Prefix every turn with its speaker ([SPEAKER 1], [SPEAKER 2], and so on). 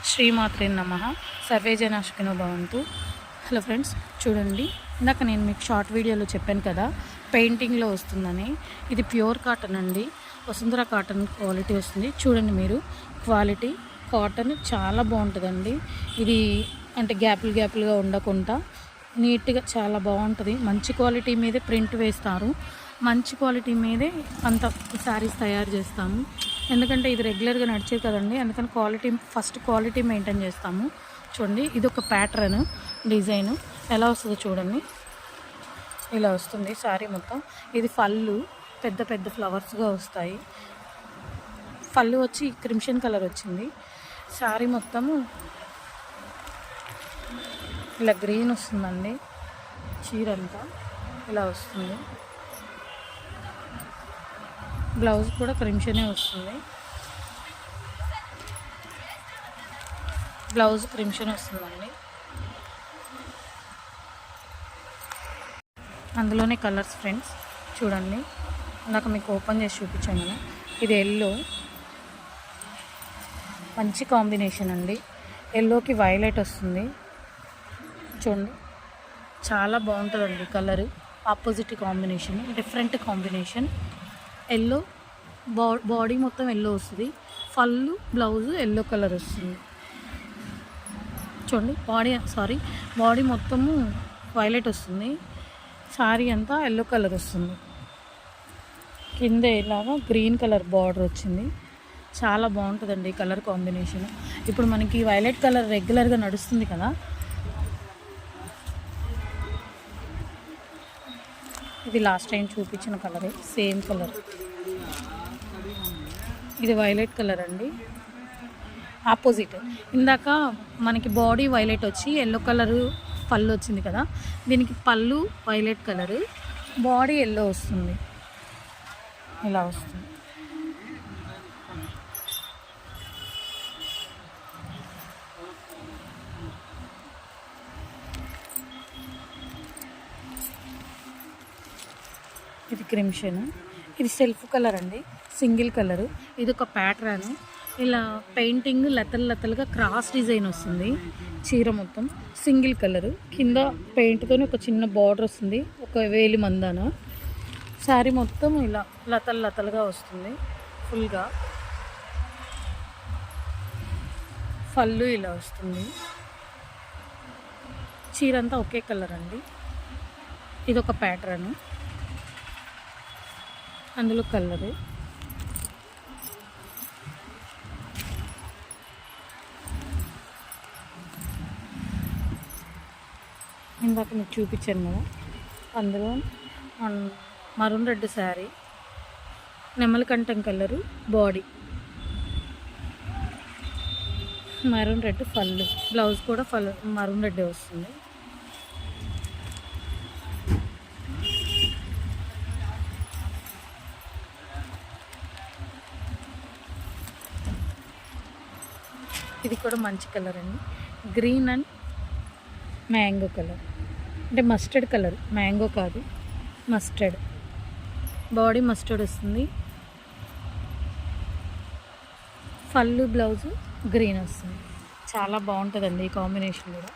[SPEAKER 1] శ్రీమాత్రే నమః. సర్వే జనా సుఖినో భవంతు. హలో ఫ్రెండ్స్, చూడండి, ఇందాక నేను మీకు షార్ట్ వీడియోలో చెప్పాను కదా పెయింటింగ్లో వస్తుందని. ఇది ప్యూర్ కాటన్ అండి, వసుంధర కాటన్ క్వాలిటీ వస్తుంది. చూడండి మీరు, క్వాలిటీ కాటన్ చాలా బాగుంటుందండి. ఇది అంటే గ్యాపులుగా ఉండకుండా నీట్గా చాలా బాగుంటుంది. మంచి క్వాలిటీ మీదే ప్రింట్ వేస్తారు, మంచి క్వాలిటీ మీదే అంత శారీస్ తయారు చేస్తాము. ఎందుకంటే ఇది రెగ్యులర్గా నడిచేది కదండి, అందుకని ఫస్ట్ క్వాలిటీ మెయింటైన్ చేస్తాము. చూడండి, ఇది ఒక ప్యాటర్న్ డిజైన్ ఎలా వస్తుందో చూడండి. ఇలా వస్తుంది శారీ మొత్తం. ఇది పళ్ళు పెద్ద పెద్ద ఫ్లవర్స్గా వస్తాయి. పళ్ళు వచ్చి క్రిమ్షన్ కలర్ వచ్చింది. శారీ మొత్తము ఇలా గ్రీన్ వస్తుందండి. చీర అంతా ఇలా వస్తుంది. బ్లౌజ్ కూడా క్రిమ్షనే వస్తుంది. బ్లౌజ్ క్రిమ్షన్ వస్తుందండి. అందులోనే కలర్స్ ఫ్రెండ్స్ చూడండి, ఇందాక మీకు ఓపెన్ చేసి చూపించాను కదా. ఇది ఎల్లో, మంచి కాంబినేషన్ అండి. ఎల్లోకి వైలెట్ వస్తుంది. చూడండి, చాలా బాగుంటుందండి colour. Opposite combination, different combination. Yellow body మొత్తం ఎల్లో వస్తుంది. పళ్ళు బ్లౌజ్ ఎల్లో కలర్ వస్తుంది. చూడండి, బాడీ మొత్తము వైలెట్ వస్తుంది. శారీ అంతా ఎల్లో కలర్ వస్తుంది. కింద ఇలాగా గ్రీన్ కలర్ బార్డర్ వచ్చింది. చాలా బాగుంటుందండి ఈ కలర్ కాంబినేషన్. ఇప్పుడు మనకి వైలెట్ కలర్ రెగ్యులర్గా నడుస్తుంది కదా. ఇది లాస్ట్ టైం చూపించిన కలరే, సేమ్ కలర్. ఇది వైలెట్ కలర్ అండి, ఆపోజిట్. ఇందాక మనకి బాడీ వైలెట్ వచ్చి ఎల్లో కలరు పళ్ళు వచ్చింది కదా, దీనికి పళ్ళు వైలెట్ కలరు, బాడీ ఎల్లో వస్తుంది. ఇలా వస్తుంది. ఇది క్రిమ్షన్, ఇది సెల్ఫ్ కలర్ అండి, సింగిల్ కలరు. ఇది ఒక ప్యాటర్న్. ఇలా పెయింటింగ్ లతలుగా క్రాస్ డిజైన్ వస్తుంది. చీర మొత్తం సింగిల్ కలరు, కింద పెయింట్తో ఒక చిన్న బార్డర్ వస్తుంది, ఒక వేలి మందాన. శారీ మొత్తం ఇలా లతలుగా వస్తుంది ఫుల్గా. పళ్ళు ఇలా వస్తుంది. చీర అంతా ఒకే కలర్ అండి. ఇది ఒక ప్యాటర్న్, అందులో కలరు. ఇందాక మీకు చూపించాను కదా, అందులో మరూన్ రెడ్ శారీ, నెమలికంఠం colour body, maroon red pallu, blouse కూడా మరూన్ రెడ్ వస్తుంది. ఇది కూడా మంచి కలర్ అండి, గ్రీన్ అండ్ మ్యాంగో కలర్, అంటే మస్టర్డ్ కలర్, మ్యాంగో కాదు మస్టర్డ్. బాడీ మస్టర్డ్ వస్తుంది. పళ్ళు బ్లౌజు గ్రీన్ వస్తుంది. చాలా బాగుంటుందండి ఈ కాంబినేషన్ కూడా.